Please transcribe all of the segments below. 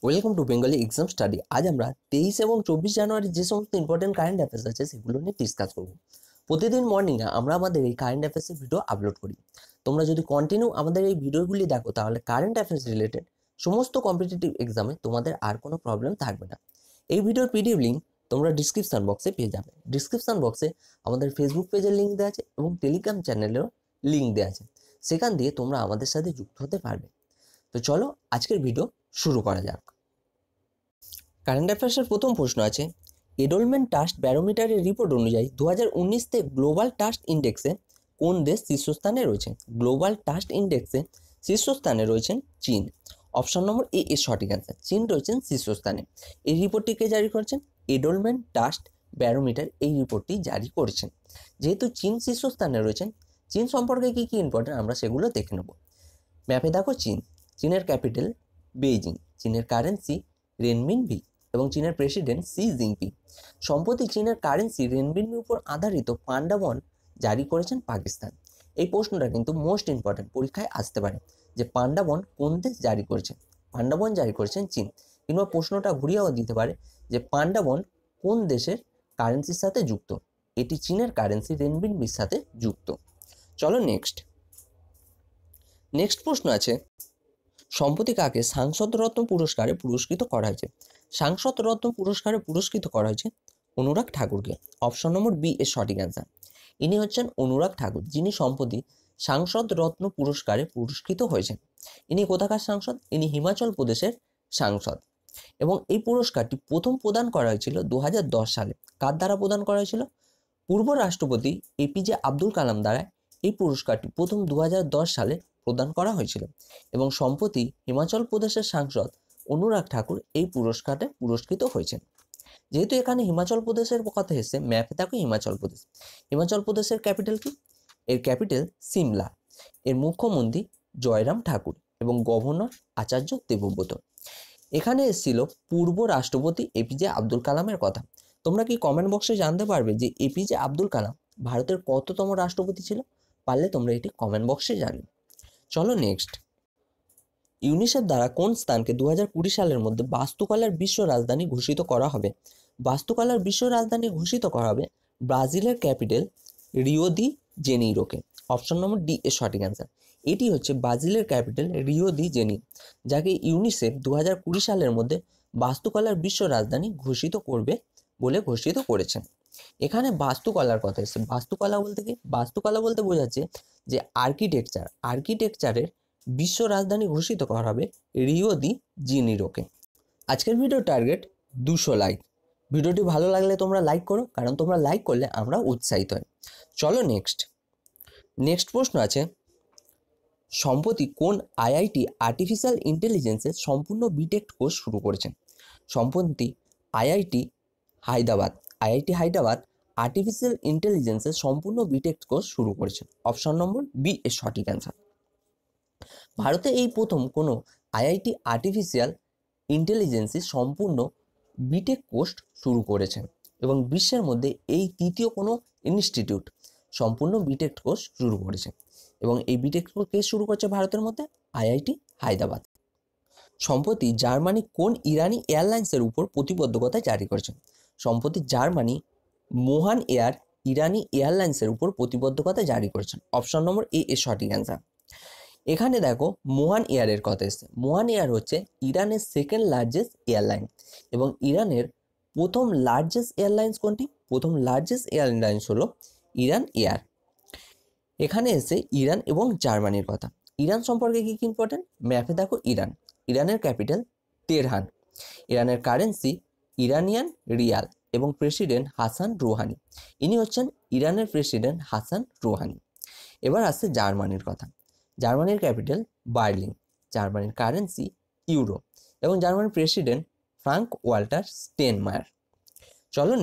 Welcome to Bengali exam study. আজ আমরা 23 এবং 24 জানুয়ারি যে সমস্ত ইম্পর্টেন্ট কারেন্ট অ্যাফেয়ার্স আছে সেগুলো নিয়ে ডিসকাস করব। প্রতিদিন মর্নিংয়ে আমরা আমাদের এই কারেন্ট অ্যাফেয়ার্সের ভিডিও আপলোড করি। তোমরা যদি কন্টিনিউ আমাদের এই ভিডিওগুলি দেখো তাহলে কারেন্ট অ্যাফেয়ার্স রিলেটেড সমস্ত কম্পিটিটিভ এক্সামে তোমাদের আর কোনো প্রবলেম থাকবে না। এই ভিডিওর পিডিএফ লিঙ্ক তোমরা ডিসক্রিপশন বক্সে পেয়ে যাবে। ডিসক্রিপশন বক্সে আমাদের ফেসবুক পেজের লিঙ্ক দেওয়া আছে এবং টেলিগ্রাম চ্যানেলেরও লিঙ্ক দেওয়া আছে, সেখান দিয়ে তোমরা আমাদের সাথে যুক্ত হতে পারবে। তো চলো আজকের ভিডিও শুরু করা যাক। কারেন্ট অ্যাফেয়ার্সের প্রথম প্রশ্ন আছে, এডলমেন্ট ট্রাস্ট ব্যারোমিটারের রিপোর্ট অনুযায়ী 2019-তে গ্লোবাল ট্রাস্ট ইন্ডেক্সে কোন দেশ শীর্ষস্থানে রয়েছে? গ্লোবাল ট্রাস্ট ইন্ডেক্সে শীর্ষস্থানে রয়েছেন চীন। অপশন নম্বর এ এর সঠিক অ্যান্সার। চীন রয়েছেন শীর্ষস্থানে। এই রিপোর্টটি কে জারি করেছেন? এডলমেন্ট ট্রাস্ট ব্যারোমিটার এই রিপোর্টটি জারি করেছেন। যেহেতু চীন শীর্ষস্থানে রয়েছেন, চীন সম্পর্কে কী কী ইম্পর্টেন্ট আমরা সেগুলো দেখে নেব। ম্যাপে দেখো চীন, চীনের ক্যাপিটাল বেইজিং, চীনের কারেন্সি রেনমিনবি এবং চীনের প্রেসিডেন্ট শি জিনপিং। সম্প্রতি চীনের কারেন্সি রেনমিনবির উপর আধারিত পান্ডা বন্ড জারি করেছেন পাকিস্তান। এই প্রশ্নটা কিন্তু মোস্ট ইম্পর্টেন্ট, পরীক্ষায় আসতে পারে যে পান্ডা বন্ড কোন দেশ জারি করেছে? পান্ডা বন্ড জারি করেছেন চীন। কিংবা প্রশ্নটা ঘুরিয়েও দিতে পারে যে পান্ডা বন্ড কোন দেশের কারেন্সির সাথে যুক্ত? এটি চীনের কারেন্সি রেনমিনবির সাথে যুক্ত। চলো নেক্সট প্রশ্ন আছে, সম্প্রতি কাকে সাংসদ রত্ন পুরস্কারে পুরস্কৃত করা হয়েছে? সাংসদ রত্ন পুরস্কারে পুরস্কৃত করা হয়েছে অনুরাগ ঠাকুরকে। অপশন নম্বর বি এর সঠিক অ্যান্সার। ইনি হচ্ছেন অনুরাগ ঠাকুর, যিনি সম্প্রতি সাংসদ রত্ন পুরস্কারে পুরস্কৃত হয়েছেন। ইনি কোথাকার সাংসদ? ইনি হিমাচল প্রদেশের সাংসদ। এবং এই পুরস্কারটি প্রথম প্রদান করা হয়েছিল 2010 সালে। কার দ্বারা প্রদান করা হয়েছিল? পূর্ব রাষ্ট্রপতি এপিজে আব্দুল কালাম দ্বারা এই পুরস্কারটি প্রথম 2010 সালে প্রদান করা হয়েছিল। এবং সম্প্রতি হিমাচল প্রদেশের সাংসদ অনুরাগ ঠাকুর এই পুরস্কারে পুরস্কৃত হয়েছেন। যেহেতু এখানে হিমাচল প্রদেশের কথা এসেছে, ম্যাপে দেখো হিমাচল প্রদেশ। হিমাচল প্রদেশের ক্যাপিটাল কি? এর ক্যাপিটাল সিমলা। এর মুখ্যমন্ত্রী জয়রাম ঠাকুর এবং গভর্নর আচার্য দেবব্রত। এখানে এসেছিল পূর্ব রাষ্ট্রপতি এপিজে আব্দুল কালামের কথা। তোমরা কি কমেন্ট বক্সে জানতে পারবে যে এপিজে আব্দুল কালাম ভারতের কততম রাষ্ট্রপতি ছিল? পারলে তোমরা এটি কমেন্ট বক্সে জানিও। চলো নেক্সট, ইউনিসেফ দ্বারা কোন স্থানকে 2020 সালের মধ্যে বাস্তুকলার বিশ্ব রাজধানী ঘোষিত করা হবে? বাস্তুকলার বিশ্ব রাজধানী ঘোষিত করা হবে ব্রাজিলের ক্যাপিটাল রিও দি জেনিরোকে। অপশন নম্বর ডি এর সঠিক অ্যান্সার। এটি হচ্ছে ব্রাজিলের ক্যাপিটাল রিও দি জেনিরো, যাকে ইউনিসেফ 2020 সালের মধ্যে বাস্তুকলার বিশ্ব রাজধানী ঘোষিত করবে বলে ঘোষিত করেছেন। এখানে বাস্তুকলার কথা এসেছে। বাস্তুকলা বলতে কি? বাস্তুকলা বলতে বোঝাচ্ছে যে আর্কিটেকচারের বিশ্ব রাজধানী ঘোষিত করা হবে রিও দি জেনিরোকে। আজকের ভিডিও টার্গেট 200 লাইক। ভিডিওটি ভালো লাগলে তোমরা লাইক করো, কারণ তোমরা লাইক করলে আমরা উৎসাহিত হই। চলো নেক্সট প্রশ্ন আছে, সম্প্রতি কোন আইআইটি আর্টিফিশিয়াল ইন্টেলিজেন্সের সম্পূর্ণ বিটেক কোর্স শুরু করেছেন? সম্প্রতি আইআইটি হায়দ্রাবাদ আর্টিফিশিয়াল ইন্টেলিজেন্সের সম্পূর্ণ বিটেক কোর্স শুরু করেছেন। অপশন নম্বর বি এর সঠিক অ্যান্সার। ভারতে এই প্রথম কোনো আইআইটি আর্টিফিশিয়াল ইন্টেলিজেন্সের সম্পূর্ণ বিটেক কোর্স শুরু করেছেন এবং বিশ্বের মধ্যে এই তৃতীয় কোনো ইনস্টিটিউট সম্পূর্ণ বিটেক কোর্স শুরু করেছে। এবং এই বিটেক কোর্স শুরু করছে ভারতের মধ্যে আইআইটি হায়দ্রাবাদ। সম্প্রতি জার্মানি কোন ইরানি এয়ারলাইন্সের উপর প্রতিবদ্ধকতা জারি করেছে? সম্প্রতি জার্মানি মোহান এয়ার ইরানি এয়ারলাইন্সের উপর প্রতিবদ্ধকতা জারি করেছেন। অপশন নম্বর এ এর সঠিক অ্যান্সার। এখানে দেখো মোহান এয়ারের কথা এসেছে। মোহান এয়ার হচ্ছে ইরানের সেকেন্ড লার্জেস্ট এয়ারলাইন এবং ইরানের প্রথম লার্জেস্ট এয়ারলাইন্স কোনটি? প্রথম লার্জেস্ট এয়ারলাইন্স হলো ইরান এয়ার। এখানে এসে ইরান এবং জার্মানির কথা। ইরান সম্পর্কে কি কি ইম্পর্টেন্ট? ম্যাপে দেখো ইরানের ক্যাপিটাল তেহরান। ইরানের কারেন্সি ইরানিয়ান রিয়াল এবং প্রেসিডেন্ট হাসান রুহানি। ইনি হচ্ছেন ইরানের প্রেসিডেন্ট হাসান রুহানি। এবার আসছে জার্মানির কথা। জার্মানির ক্যাপিটাল বার্লিন। জার্মানির কারেন্সি ইউরো এবং জার্মানির প্রেসিডেন্ট ফ্রাঙ্ক ওয়াল্টার স্টেনমায়ার। চলো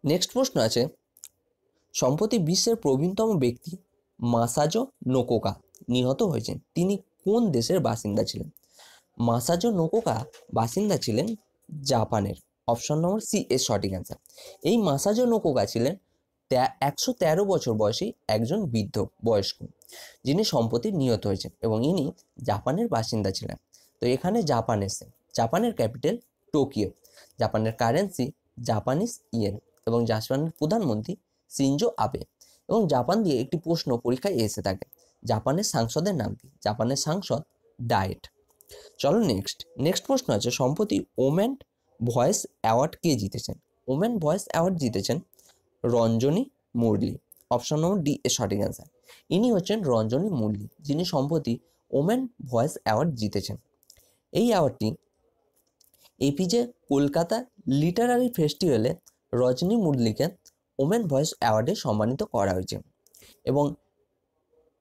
নেক্সট প্রশ্ন আছে, সম্প্রতি বিশ্বের প্রবীণতম ব্যক্তি মাসাজো নোকোকা নিহত হয়েছেন। তিনি কোন দেশের বাসিন্দা ছিলেন? মাসাজো নোকোকা বাসিন্দা ছিলেন জাপানের। অপশন নম্বর সি এর সঠিক অ্যান্সার। এই মাসাজো নোকোকা ছিলেন 113 বছর বয়সী একজন বয়স্ক, যিনি সম্প্রতি নিহত হয়েছেন এবং ইনি জাপানের বাসিন্দা ছিলেন। তো এখানে জাপান এসে, জাপানের ক্যাপিটাল টোকিও, জাপানের কারেন্সি জাপানিজ ইয়েন এবং জাপানের প্রধানমন্ত্রী শিনজো আবে। এবং জাপান দিয়ে একটি প্রশ্ন পরীক্ষায় এসে থাকে, জাপানের সাংসদের নাম কি? জাপানের সাংসদ ডায়েট। চলো নেক্সট প্রশ্ন আছে, সম্প্রতি ওমেন ভয়েস অ্যাওয়ার্ড কে জিতেছেন? ওমেন ভয়েস অ্যাওয়ার্ড জিতেছেন Ranjani Murali. Option number D এর সঠিক অ্যান্সার। ইনি হচ্ছেন রঞ্জনী মুরলি, যিনি সম্প্রতি ওমেন ভয়েস অ্যাওয়ার্ড জিতেছেন। এই অ্যাওয়ার্ডটি এপিজে কলকাতা লিটারারি ফেস্টিভ্যালে রজনী মুরলিকে ওমেন ভয়েস অ্যাওয়ার্ডে সম্মানিত করা হয়েছে এবং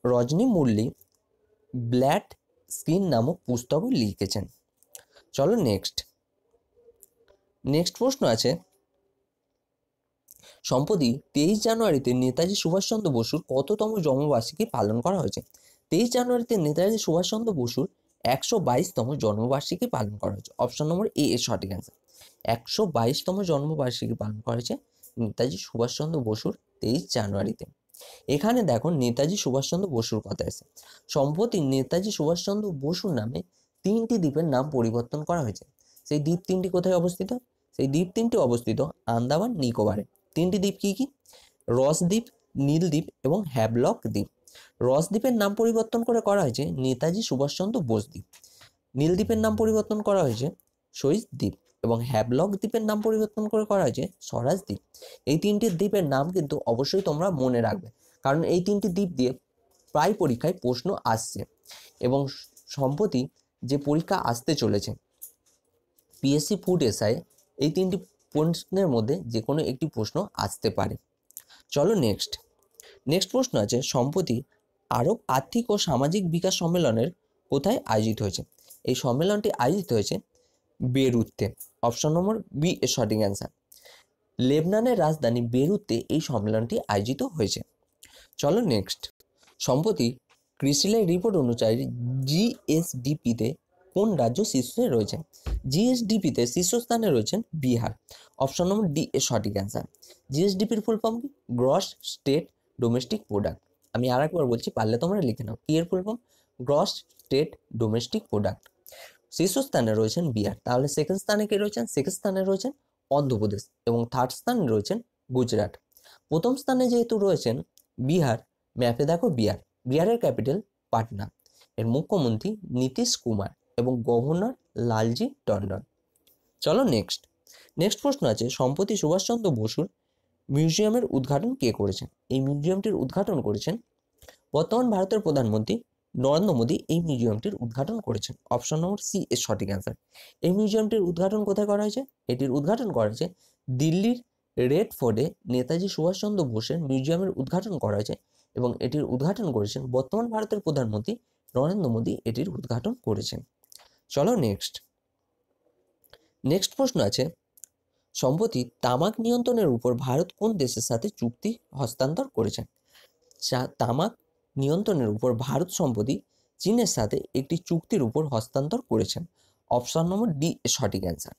রজনী মুরলি ব্ল্যাড স্কিন নামক পুস্তকও লিখেছেন। চলো নেক্সট প্রশ্ন আছে, সম্প্রতি 23 জানুয়ারিতে নেতাজি সুভাষচন্দ্র বসুর কততম জন্মবার্ষিকী পালন করা হয়েছে? 23 জানুয়ারিতে নেতাজি সুভাষচন্দ্র বসুর 122তম জন্মবার্ষিকী পালন করা হয়েছে। অপশন নম্বর এ এর সঠিক অ্যান্সার। 122তম জন্মবার্ষিকী পালন করা হয়েছে নেতাজি সুভাষচন্দ্র বসুর 23 জানুয়ারিতে। এখানে দেখো নেতাজি সুভাষচন্দ্র বসুর কথা এসে, সম্প্রতি নেতাজি সুভাষচন্দ্র বসুর নামে 3টি দ্বীপের নাম পরিবর্তন করা হয়েছে। সেই দ্বীপ 3টি কোথায় অবস্থিত? সেই দ্বীপ 3টি অবস্থিত আন্দামান নিকোবরে। 3টি দ্বীপ কি কি? রস দ্বীপ, নীল দ্বীপ এবং হ্যাভলক দ্বীপ। রস দ্বীপের নাম পরিবর্তন করা হয়েছে নেতাজি সুভাষচন্দ্র বোস দ্বীপ। নীল দ্বীপের নাম পরিবর্তন করা হয়েছে শহীদ দ্বীপ এবং হ্যাভলক দ্বীপের নাম পরিবর্তন করা হয়েছে স্বরাজ দ্বীপ। এই 3টি দ্বীপের নাম কিন্তু অবশ্যই তোমরা মনে রাখবে, কারণ এই 3টি দ্বীপ দিয়ে প্রায় পরীক্ষায় প্রশ্ন আসছে এবং সম্প্রতি যে পরীক্ষা আসতে চলেছে পিএসসি ফুড এসআই, এই 3টি প্রশ্নের মধ্যে যে কোনো একটি প্রশ্ন আসতে পারে। চলো নেক্সট প্রশ্ন আছে, সম্প্রতি আরব আর্থিক ও সামাজিক বিকাশ সম্মেলনের কোথায় আয়োজিত হয়েছে? এই সম্মেলনটি আয়োজিত হয়েছে বেরুতে। অপশন নম্বর বি এর সঠিক অ্যান্সার। লেবনানের রাজধানী বেরুতে এই সম্মেলনটি আয়োজিত হয়েছে। চলো সম্প্রতি ক্রিস্টিলের রিপোর্ট অনুযায়ী জিএসডিপিতে কোন রাজ্য শীর্ষে রয়েছে? জিএসডিপিতে শীর্ষস্থানে রয়েছেন বিহার। অপশন নম্বর ডি এর সঠিক অ্যান্সার। জিএসডিপির ফুল ফর্ম কি? Gross state domestic product. আমি আর একবার বলছি, পারলে তোমরা লিখে নাও। কি এর full form? Gross state domestic product. শীর্ষস্থানে রয়েছেন বিহার। তাহলে সেকেন্ড স্থানে কে রয়েছেন? সেকেন্ড স্থানে রয়েছেন অন্ধ্রপ্রদেশ এবং থার্ড স্থানে রয়েছেন গুজরাট। প্রথম স্থানে যেহেতু রয়েছেন বিহার, ম্যাপে দেখো বিহারের ক্যাপিটাল পাটনা, এর মুখ্যমন্ত্রী নীতিশ কুমার এবং গভর্নর লালজি টন্ডন। চলো নেক্সট প্রশ্ন আছে, সম্প্রতি সুভাষচন্দ্র বসুর মিউজিয়ামের উদ্ঘাটন কে করেছেন? এই মিউজিয়ামটির উদ্ঘাটন করেছেন বর্তমান ভারতের প্রধানমন্ত্রী নরেন্দ্র মোদী। এই মিউজিয়ামটির উদ্ঘাটন করেছেন। অপশন নম্বর সি এর সঠিক অ্যান্সার। এই মিউজিয়ামটির উদ্ঘাটন কোথায় করা হয়েছে? এটির উদ্ঘাটন করা হয়েছে দিল্লির রেড ফোর্টে নেতাজি সুভাষচন্দ্র বোসের মিউজিয়ামের উদ্ঘাটন করা হয়েছে এবং এটির উদ্ঘাটন করেছেন বর্তমান ভারতের প্রধানমন্ত্রী নরেন্দ্র মোদী। এটির উদ্ঘাটন করেছেন। চলো নেক্সট প্রশ্ন আছে, সম্প্রতি তামাক নিয়ন্ত্রণের উপর ভারত কোন দেশের সাথে চুক্তি হস্তান্তর করেছেন? তামাক নিয়ন্ত্রণের উপর ভারত সম্প্রতি চীনের সাথে একটি চুক্তির উপর হস্তান্তর করেছেন। অপশন নম্বর ডি সঠিক অ্যান্সার।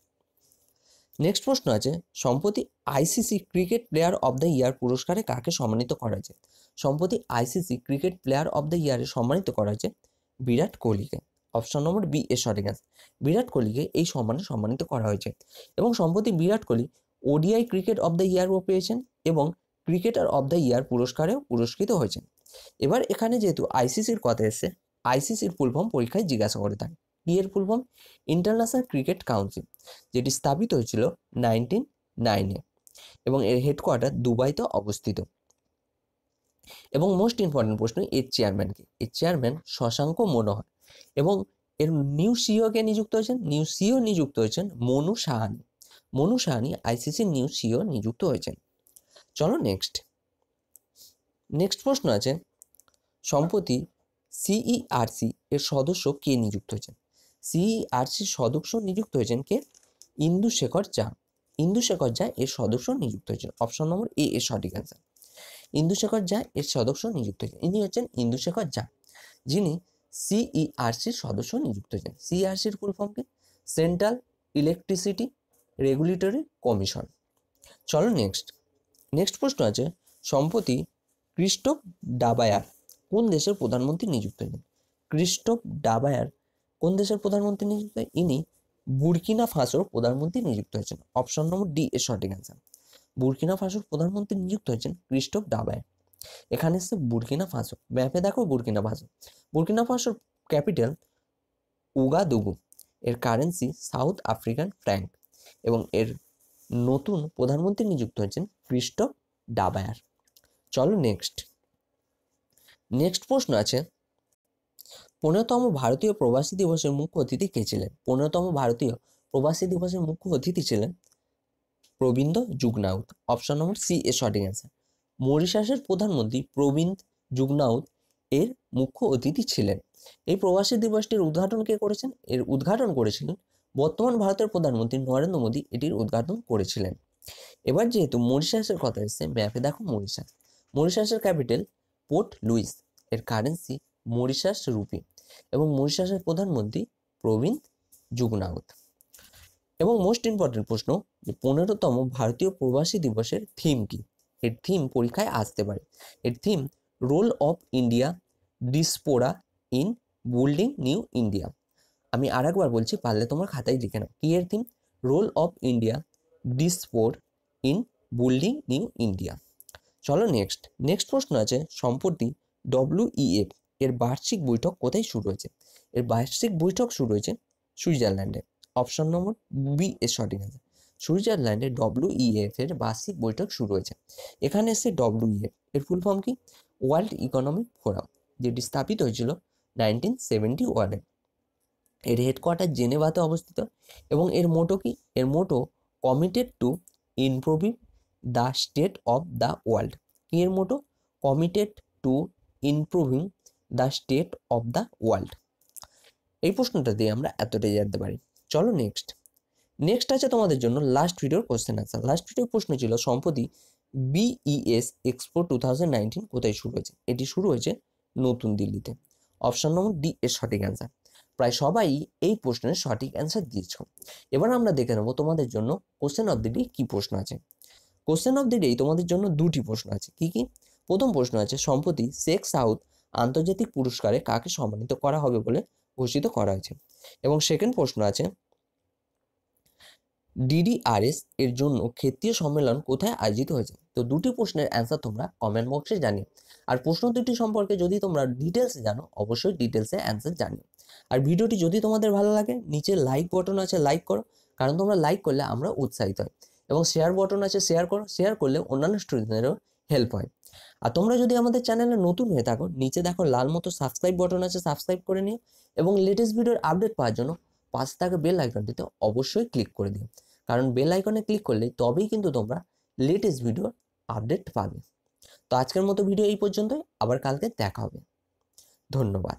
নেক্সট প্রশ্ন আছে, সম্প্রতি ICC cricket player of the ইয়ার পুরস্কারে কাকে সম্মানিত করা হয়েছে? সম্প্রতি ICC cricket player of the ইয়ারে সম্মানিত করা হয়েছে বিরাট কোহলিকে। অপশন নম্বর বি এর সঠিক অ্যান্সার। বিরাট কোহলিকে এই সম্মানে সম্মানিত করা হয়েছে এবং সম্প্রতি Virat Kohli ODI cricket of the ইয়ারও পেয়েছেন এবং ক্রিকেটার অব দ্য ইয়ার পুরস্কারেও পুরস্কৃত হয়েছেন। এবার এখানে যেহেতু আইসিসির কথা এসছে, আইসিসির ফুল ফর্ম পরীক্ষায় জিজ্ঞাসা করে থাকে। কি এর full form? International cricket council, যেটি স্থাপিত হয়েছিল 1909-এ এবং এর হেডকোয়ার্টার দুবাইতে অবস্থিত। এবং মোস্ট ইম্পর্টেন্ট প্রশ্ন, এর চেয়ারম্যান কি? এর চেয়ারম্যান শশাঙ্ক মনোহর এবং এর নিউ সিইও কে নিযুক্ত হয়েছেন? নিউ সিইও নিযুক্ত হয়েছেন মনু সাহানি। মনু সাহানি আইসিসির নিউ সিইও নিযুক্ত হয়েছেন। চলো নেক্সট প্রশ্ন আছে, সম্প্রতি সিইআরসি এর সদস্য কে নিযুক্ত হয়েছেন? সিইআরসির সদস্য নিযুক্ত হয়েছেন কে? ইন্দুশেখর ঝা। ইন্দুশেখর ঝা এর সদস্য নিযুক্ত হয়েছেন। অপশন নম্বর এ এর সঠিক অ্যান্সার। ইন্দুশেখর ঝা এর সদস্য নিযুক্ত হয়েছেন। ইনি হচ্ছেন ইন্দুশেখর ঝা, যিনি সিইআরসির সদস্য নিযুক্ত হয়েছেন। সিইআরসির ফুল ফর্ম কি? Central electricity regulatory commission. চলো নেক্সট প্রশ্ন আছে, সম্প্রতি ক্রিস্টোফ ডাবায়ার কোন দেশের প্রধানমন্ত্রী নিযুক্ত হয়েছেন? ক্রিস্টোফ ডাবায়ার কোন দেশের প্রধানমন্ত্রী নিযুক্ত? ইনি বুর্কিনা ফাসোর প্রধানমন্ত্রী নিযুক্ত হয়েছেন। অপশন নম্বর ডি এর সঠিক অ্যান্সার। বুর্কিনা ফাসোর প্রধানমন্ত্রী নিযুক্ত হয়েছেন ক্রিস্টোফ ডাবায়ার। এখানে এসছে বুর্কিনা ফাসো, ম্যাপে দেখো বুর্কিনা ফাসো। বুর্কিনা ফাসোর ক্যাপিটাল উগাদুগু, এর কারেন্সি সাউথ আফ্রিকান ফ্র্যাঙ্ক এবং এর নতুন প্রধানমন্ত্রী নিযুক্ত হয়েছেন ক্রিস্টোফ ডাবায়ার। চলো নেক্সট প্রশ্ন আছে, 15তম ভারতীয় প্রবাসী দিবসের মুখ্য অতিথি কে ছিলেন? 15তম ভারতীয় প্রবাসী দিবসের মুখ্য অতিথি ছিলেন প্রবীন্দ জুগনাউত। অপশন নম্বর সি এর সঠিক অ্যান্সার। মরিশাসের প্রধানমন্ত্রী প্রবীন্দ জুগনাউত এর মুখ্য অতিথি ছিলেন। এই প্রবাসী দিবসটির উদ্ঘাটন কে করেছেন? এর উদ্ঘাটন করেছিলেন বর্তমান ভারতের প্রধানমন্ত্রী নরেন্দ্র মোদী এটির উদ্ঘাটন করেছিলেন। এবার যেহেতু মরিশাসের কথা এসেছে, ম্যাপে দেখো মরিশাসের ক্যাপিটাল পোর্ট লুইস, এর কারেন্সি মরিশাস রুপি এবং মরিশাসের প্রধানমন্ত্রী প্রবীন্দ জুগনাউত। এবং মোস্ট ইম্পর্টেন্ট প্রশ্ন, যে 15তম ভারতীয় প্রবাসী দিবসের থিম কি? এর থিম পরীক্ষায় আসতে পারে। এর theme role of India diaspora in building new India. আমি আরেকবার বলছি, পারলে তোমার খাতায় লিখে নাও। কি এর theme? Role of India diaspora in building new India. চলো নেক্সট প্রশ্ন আছে, সম্প্রতি WEF এর বার্ষিক বৈঠক কোথায় শুরু হয়েছে? এর বার্ষিক বৈঠক শুরু হয়েছে সুইজারল্যান্ডে। অপশন নম্বর বি এর সঠিক অ্যান্সার। সুইজারল্যান্ডে WEF এর বার্ষিক বৈঠক শুরু হয়েছে। এখানে এসে WEF এর ফুল ফর্ম কি? ওয়ার্ল্ড ইকোনমিক ফোরাম, যেটি স্থাপিত হয়েছিল 1971-এ। এর হেডকোয়ার্টার জেনেভাতে অবস্থিত এবং এর মোটো কি? এর motto committed to improving the state of the world. কি এর motto? Committed to improving the state of the world. এই প্রশ্নটা দিয়ে আমরা এতটাই জানতে পারি। চলো নেক্সট আছে তোমাদের জন্য লাস্ট ভিডিওর কোশ্চেন আনসার। লাস্ট ভিডিওর প্রশ্ন ছিল, সম্প্রতি BES এক্সপো 2019 কোথায় শুরু হয়েছে? এটি শুরু হয়েছে নতুন দিল্লিতে। অপশন নম্বর ডি এর সঠিক অ্যান্সার। প্রায় সবাই এই প্রশ্নের সঠিক অ্যান্সার দিয়েছ। এবার আমরা দেখে নেবো তোমাদের জন্য কোশ্চেন অফ দ্য ডে কি প্রশ্ন আছে। কোশ্চেন অফ দ্য ডে তোমাদের জন্য দুটি প্রশ্ন আছে। কি? প্রথম প্রশ্ন আছে, সম্প্রতি শেখ সাউদ আন্তর্জাতিক পুরস্কারে কাকে সম্মানিত করা হবে বলে ঘোষিত করা হয়েছে? এবং সেকেন্ড প্রশ্ন আছে, DDRS এর জন্য ক্ষেত্রীয় সম্মেলন কোথায় আয়োজিত হয়েছে? তো দুটি প্রশ্নের অ্যান্সার তোমরা কমেন্ট বক্সে জানিও। আর প্রশ্ন দুটি সম্পর্কে যদি তোমরা ডিটেলসে জানো, অবশ্যই ডিটেলসে অ্যান্সার জানিও। আর ভিডিওটি যদি তোমাদের ভালো লাগে, নিচে লাইক বাটন আছে, লাইক করো, কারণ তোমরা লাইক করলে আমরা উৎসাহিত হই। এবং শেয়ার বাটন আছে, শেয়ার করো, শেয়ার করলে অন্যান্য স্টুডেন্টদেরও হেল্প হয়। আর তোমরা যদি আমাদের চ্যানেলে নতুন হয়ে থাকো, নিচে দেখো লাল মতো সাবস্ক্রাইব বাটন আছে, সাবস্ক্রাইব করে নিও এবং লেটেস্ট ভিডিওর আপডেট পাওয়ার জন্য পাশে থাকা বেল আইকনটিতে অবশ্যই ক্লিক করে দিও, কারণ বেল আইকনে ক্লিক করলে তবেই কিন্তু তোমরা লেটেস্ট ভিডিওর আপডেট পাবে। তো আজকের মতো ভিডিও এই পর্যন্তই, আবার কালকে দেখা হবে। ধন্যবাদ।